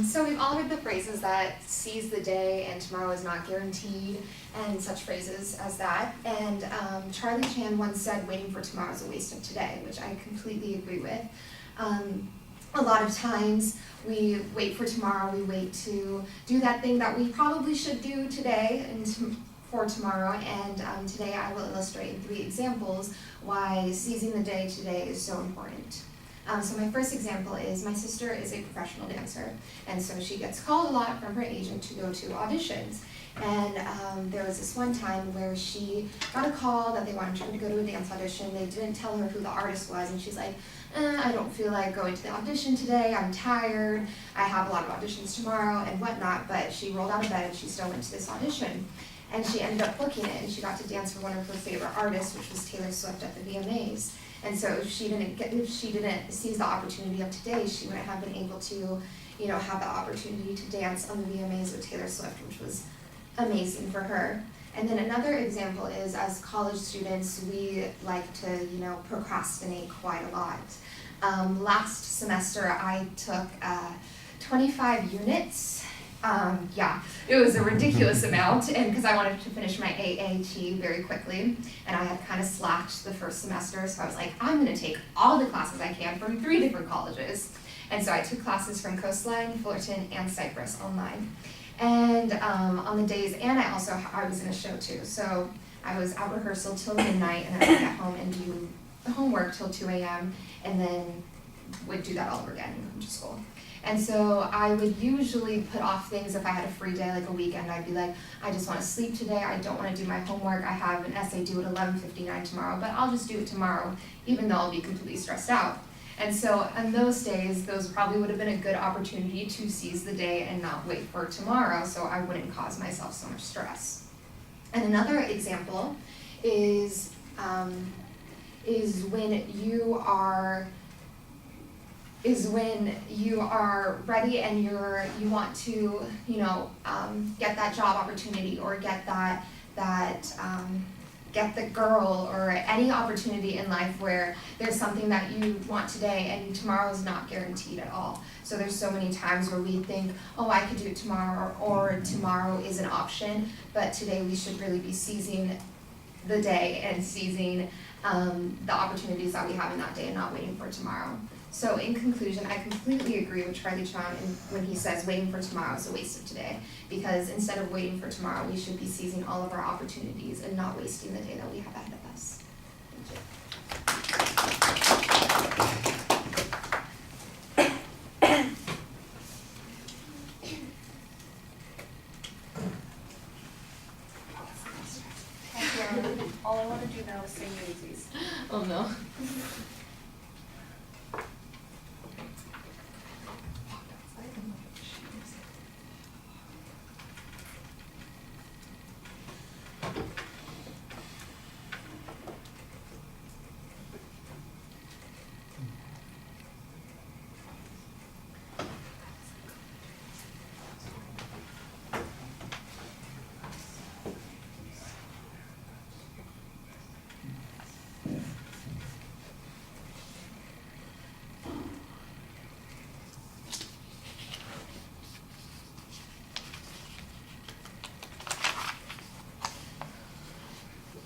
So we've all heard the phrases that seize the day and tomorrow is not guaranteed, and such phrases as that. And Charlie Chan once said, waiting for tomorrow is a waste of today, which I completely agree with. A lot of times we wait for tomorrow, we wait to do that thing that we probably should do today and for tomorrow. And today I will illustrate in 3 examples why seizing the day today is so important. So my first example is my sister is a professional dancer, and so she gets called a lot from her agent to go to auditions. And there was this one time where she got a call that they wanted her to go to a dance audition. They didn't tell her who the artist was, and she's like, I don't feel like going to the audition today, I'm tired, I have a lot of auditions tomorrow and whatnot, but she rolled out of bed and she still went to this audition. And she ended up booking it, and she got to dance for one of her favorite artists, which was Taylor Swift at the VMAs. And so if she didn't seize the opportunity of today, she wouldn't have been able to, have the opportunity to dance on the VMAs with Taylor Swift, which was amazing for her. And then another example is, as college students, we like to, procrastinate quite a lot. Last semester, I took 25 units. It was a ridiculous amount, and because I wanted to finish my AAT very quickly, and I had kind of slacked the first semester, so I was like, I'm going to take all the classes I can from 3 different colleges. And so I took classes from Coastline, Fullerton, and Cypress online. And on the days, and I was in a show too, so I was at rehearsal till midnight, and then I would get home and do the homework till 2 a.m., and then would do that all over again and come to school. And so I would usually put off things if I had a free day, like a weekend. I'd be like, I just want to sleep today, I don't want to do my homework, I have an essay due at 11:59 tomorrow, but I'll just do it tomorrow, even though I'll be completely stressed out. And so on those days, those probably would have been a good opportunity to seize the day and not wait for tomorrow, so I wouldn't cause myself so much stress. And another example is when you are ready and you want to get that job opportunity, or get get the girl, or any opportunity in life where there's something that you want today and tomorrow is not guaranteed at all. So there's so many times where we think, I could do it tomorrow, or tomorrow is an option, but today we should really be seizing the day and seizing the opportunities that we have in that day and not waiting for tomorrow. So in conclusion, I completely agree with Charlie Chan when he says waiting for tomorrow is a waste of today, because instead of waiting for tomorrow, we should be seizing all of our opportunities and not wasting the day that we have ahead of us. Thank you. All I want to do now is sing Newsies. Oh no.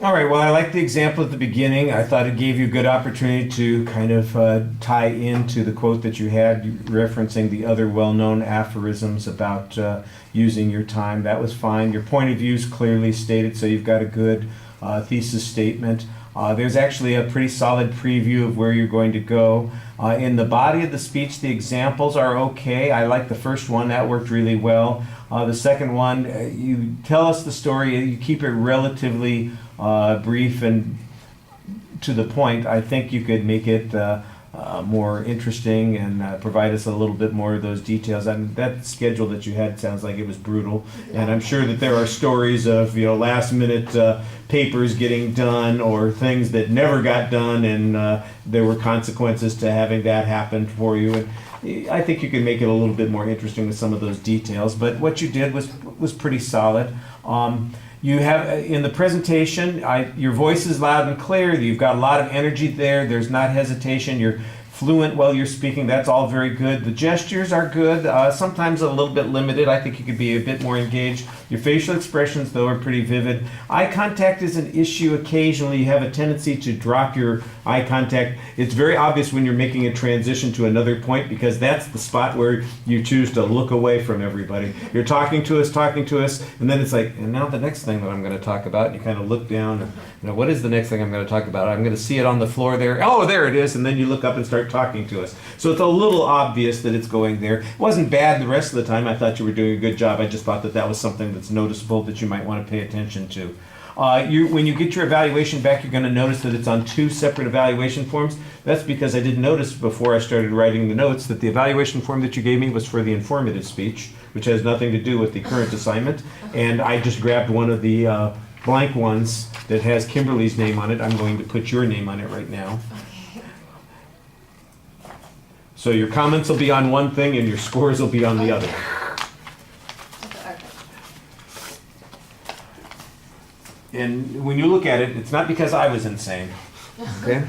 All right, well, I like the example at the beginning. I thought it gave you a good opportunity to kind of tie into the quote that you had, referencing the other well-known aphorisms about using your time. That was fine. Your point of view is clearly stated, so you've got a good thesis statement. There's actually a pretty solid preview of where you're going to go. In the body of the speech, the examples are okay. I like the first one. That worked really well. The second one, you tell us the story. You keep it relatively brief and to the point. I think you could make it more interesting and provide us a little bit more of those details. I mean, that schedule that you had sounds like it was brutal, and I'm sure that there are stories of last minute papers getting done, or things that never got done, and there were consequences to having that happen for you. And I think you could make it a little bit more interesting with some of those details. But what you did was pretty solid. You have, in the presentation, your voice is loud and clear. You've got a lot of energy there. There's not hesitation. You're fluent while you're speaking. That's all very good. The gestures are good, sometimes a little bit limited. I think you could be a bit more engaged. Your facial expressions, though, are pretty vivid. Eye contact is an issue occasionally. You have a tendency to drop your eye contact. It's very obvious when you're making a transition to another point, because that's the spot where you choose to look away from everybody. You're talking to us, and then it's like, and now the next thing that I'm going to talk about, and you kind of look down, and, what is the next thing I'm going to talk about? I'm going to see it on the floor there. Oh, there it is, and then you look up and start talking to us. So it's a little obvious that it's going there. It wasn't bad the rest of the time. I thought you were doing a good job. I just thought that that was something that's noticeable that you might want to pay attention to. When you get your evaluation back, you're going to notice that it's on 2 separate evaluation forms. That's because I didn't notice before I started writing the notes that the evaluation form that you gave me was for the informative speech, which has nothing to do with the current assignment. And I just grabbed one of the blank ones that has Kimberly's name on it. I'm going to put your name on it right now. Okay. So your comments will be on one thing and your scores will be on the other. Okay. And when you look at it, it's not because I was insane. Okay?